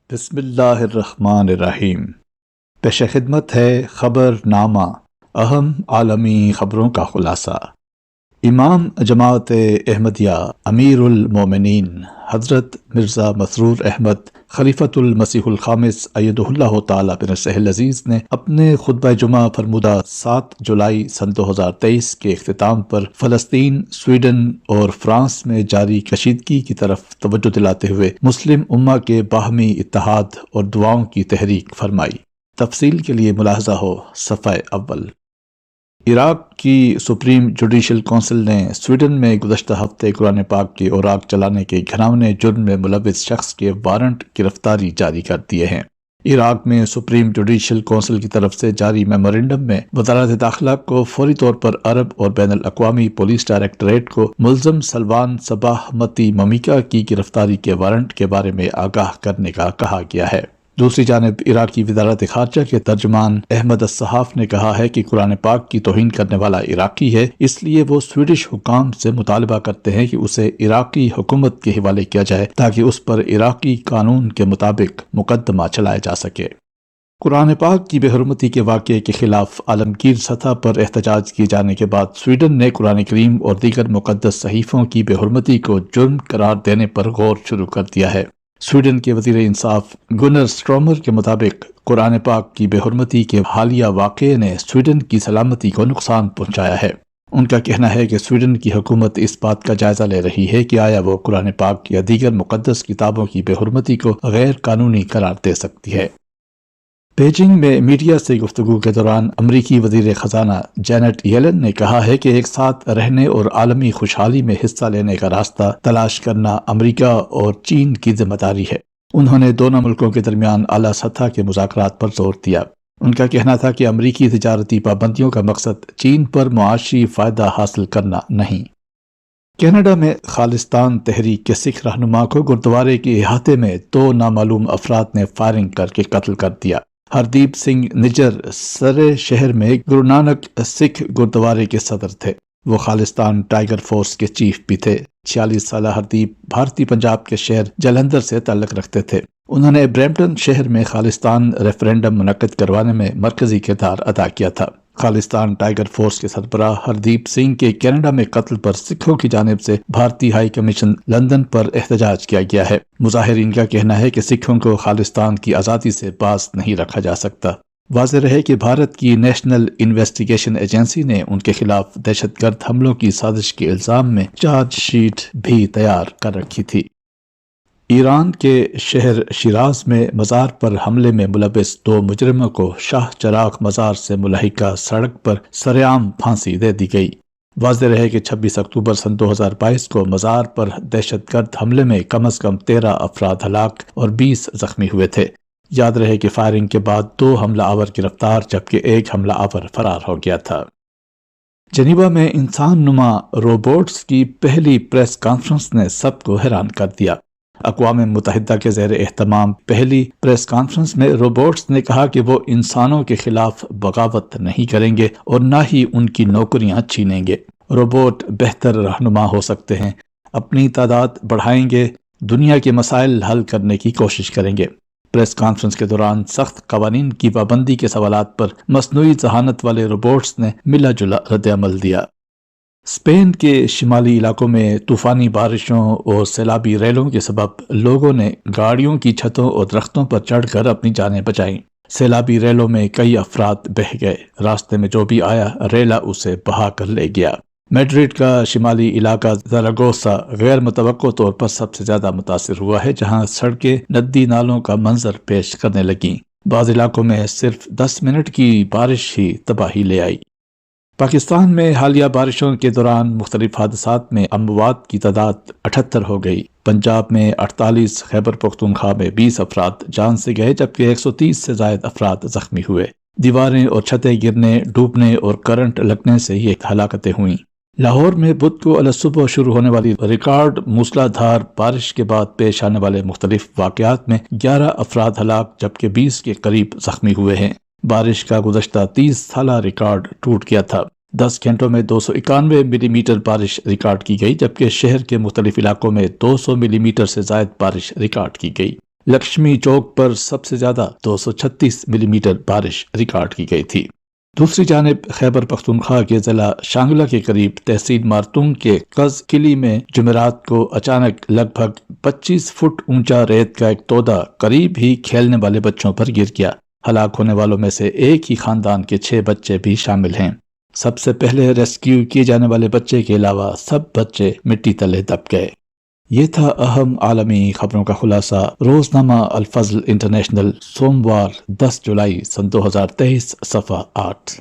بسم اللہ الرحمن الرحیم۔ پیش خدمت ہے خبر نامہ، اہم عالمی خبروں کا خلاصہ۔ امام جماعت احمدیہ امیر المومنین حضرت مرزا مسرور احمد خلیفۃ المسیح الخامس ایدہ اللہ تعالی بنصرہ العزیز نے اپنے خطبہ جمعہ فرمودہ 7 جولائی سن 2023 کے اختتام پر فلسطین، سویڈن اور فرانس میں جاری کشیدگی کی طرف توجہ دلاتے ہوئے مسلم امہ کے باہمی اتحاد اور دعاؤں کی تحریک فرمائی۔ تفصیل کے لیے ملاحظہ ہو صفحہ اول۔ عراق کی سپریم جوڈیشل کونسل نے سویڈن میں گزشتہ ہفتے قرآن پاک کے اوراق چلانے کے گھناؤنے جرم میں ملوث شخص کے وارنٹ گرفتاری جاری کر دیے ہیں۔ عراق میں سپریم جوڈیشل کونسل کی طرف سے جاری میمورنڈم میں وزارت داخلہ کو فوری طور پر عرب اور بین الاقوامی پولیس ڈائریکٹوریٹ کو ملزم سلوان صباح متی ممیکا کی گرفتاری کے وارنٹ کے بارے میں آگاہ کرنے کا کہا گیا ہے۔ دوسری جانب عراقی وزارت خارجہ کے ترجمان احمد الصحاف نے کہا ہے کہ قرآن پاک کی توہین کرنے والا عراقی ہے، اس لیے وہ سویڈش حکام سے مطالبہ کرتے ہیں کہ اسے عراقی حکومت کے حوالے کیا جائے تاکہ اس پر عراقی قانون کے مطابق مقدمہ چلایا جا سکے۔ قرآن پاک کی بے حرمتی کے واقعے کے خلاف عالمگیر سطح پر احتجاج کیے جانے کے بعد سویڈن نے قرآن کریم اور دیگر مقدس صحیفوں کی بے حرمتی کو جرم قرار دینے پر غور شروع کر دیا ہے۔ سویڈن کے وزیر انصاف گنر سٹرومر کے مطابق قرآن پاک کی بے حرمتی کے حالیہ واقعے نے سویڈن کی سلامتی کو نقصان پہنچایا ہے۔ ان کا کہنا ہے کہ سویڈن کی حکومت اس بات کا جائزہ لے رہی ہے کہ آیا وہ قرآن پاک یا دیگر مقدس کتابوں کی بے حرمتی کو غیر قانونی قرار دے سکتی ہے۔ بیجنگ میں میڈیا سے گفتگو کے دوران امریکی وزیر خزانہ جینٹ یلن نے کہا ہے کہ ایک ساتھ رہنے اور عالمی خوشحالی میں حصہ لینے کا راستہ تلاش کرنا امریکہ اور چین کی ذمہ داری ہے۔ انہوں نے دونوں ملکوں کے درمیان اعلیٰ سطح کے مذاکرات پر زور دیا۔ ان کا کہنا تھا کہ امریکی تجارتی پابندیوں کا مقصد چین پر معاشی فائدہ حاصل کرنا نہیں۔ کینیڈا میں خالستان تحریک کے سکھ رہنما کو گردوارے کے احاطے میں 2 نامعلوم افراد نے فائرنگ کر کے قتل کر دیا۔ ہردیپ سنگھ نجر سرے شہر میں گرو نانک سکھ گردوارے کے صدر تھے۔ وہ خالستان ٹائیگر فورس کے چیف بھی تھے۔ 46 سالہ ہردیپ بھارتی پنجاب کے شہر جلندھر سے تعلق رکھتے تھے۔ انہوں نے برمپٹن شہر میں خالستان ریفرینڈم منعقد کروانے میں مرکزی کردار ادا کیا تھا۔ خالستان ٹائیگر فورس کے سربراہ ہردیپ سنگھ کے کینیڈا میں قتل پر سکھوں کی جانب سے بھارتی ہائی کمیشن لندن پر احتجاج کیا گیا ہے۔ مظاہرین کا کہنا ہے کہ سکھوں کو خالستان کی آزادی سے باز نہیں رکھا جا سکتا۔ واضح رہے کہ بھارت کی نیشنل انویسٹیگیشن ایجنسی نے ان کے خلاف دہشت گرد حملوں کی سازش کے الزام میں چارج شیٹ بھی تیار کر رکھی تھی۔ ایران کے شہر شیراز میں مزار پر حملے میں ملوث 2 مجرموں کو شاہ چراغ مزار سے ملحقہ سڑک پر سرعام پھانسی دے دی گئی۔ واضح رہے کہ 26 اکتوبر سن 2022 کو مزار پر دہشت گرد حملے میں کم از کم 13 افراد ہلاک اور 20 زخمی ہوئے تھے۔ یاد رہے کہ فائرنگ کے بعد 2 حملہ آور گرفتار جبکہ 1 حملہ آور فرار ہو گیا تھا۔ جنیوا میں انسان نما روبوٹس کی پہلی پریس کانفرنس نے سب کو حیران کر دیا۔ اقوام متحدہ کے زیر اہتمام پہلی پریس کانفرنس میں روبوٹس نے کہا کہ وہ انسانوں کے خلاف بغاوت نہیں کریں گے اور نہ ہی ان کی نوکریاں چھینیں گے۔ روبوٹ بہتر رہنما ہو سکتے ہیں، اپنی تعداد بڑھائیں گے، دنیا کے مسائل حل کرنے کی کوشش کریں گے۔ پریس کانفرنس کے دوران سخت قوانین کی پابندی کے سوالات پر مصنوعی ذہانت والے روبوٹس نے ملا جلا رد عمل دیا۔ اسپین کے شمالی علاقوں میں طوفانی بارشوں اور سیلابی ریلوں کے سبب لوگوں نے گاڑیوں کی چھتوں اور درختوں پر چڑھ کر اپنی جانیں بچائیں۔ سیلابی ریلوں میں کئی افراد بہہ گئے، راستے میں جو بھی آیا ریلا اسے بہا کر لے گیا۔ میڈرڈ کا شمالی علاقہ زراگوسا غیر متوقع طور پر سب سے زیادہ متاثر ہوا ہے، جہاں سڑکیں ندی نالوں کا منظر پیش کرنے لگیں۔ بعض علاقوں میں صرف 10 منٹ کی بارش ہی تباہی لے آئی۔ پاکستان میں حالیہ بارشوں کے دوران مختلف حادثات میں اموات کی تعداد 78 ہو گئی۔ پنجاب میں 48، خیبر پختونخوا میں 20 افراد جان سے گئے جبکہ 130 سے زائد افراد زخمی ہوئے۔ دیواریں اور چھتیں گرنے، ڈوبنے اور کرنٹ لگنے سے یہ ہلاکتیں ہوئیں۔ لاہور میں بدھ کو الصبح شروع ہونے والی ریکارڈ موسلا دھار بارش کے بعد پیش آنے والے مختلف واقعات میں 11 افراد ہلاک جبکہ 20 کے قریب زخمی ہوئے ہیں۔ بارش کا گزشتہ 30 سالہ ریکارڈ ٹوٹ گیا تھا۔ 10 گھنٹوں میں 291 ملی میٹر بارش ریکارڈ کی گئی جبکہ شہر کے مختلف علاقوں میں 200 ملی میٹر سے زائد بارش ریکارڈ کی گئی۔ لکشمی چوک پر سب سے زیادہ 236 ملی میٹر بارش ریکارڈ کی گئی تھی۔ دوسری جانب خیبر پختونخوا کے ضلع شانگلہ کے قریب تحصیل مارتونگ کے قز قلی میں جمعرات کو اچانک لگ بھگ 25 فٹ اونچا ریت کا ایک تودا قریب ہی کھیلنے والے بچوں پر گر گیا۔ ہلاک ہونے والوں میں سے ایک ہی خاندان کے 6 بچے بھی شامل ہیں۔ سب سے پہلے ریسکیو کیے جانے والے بچے کے علاوہ سب بچے مٹی تلے دب گئے۔ یہ تھا اہم عالمی خبروں کا خلاصہ۔ روزنامہ الفضل انٹرنیشنل، سوموار 10 جولائی سن 2023، صفحہ 8۔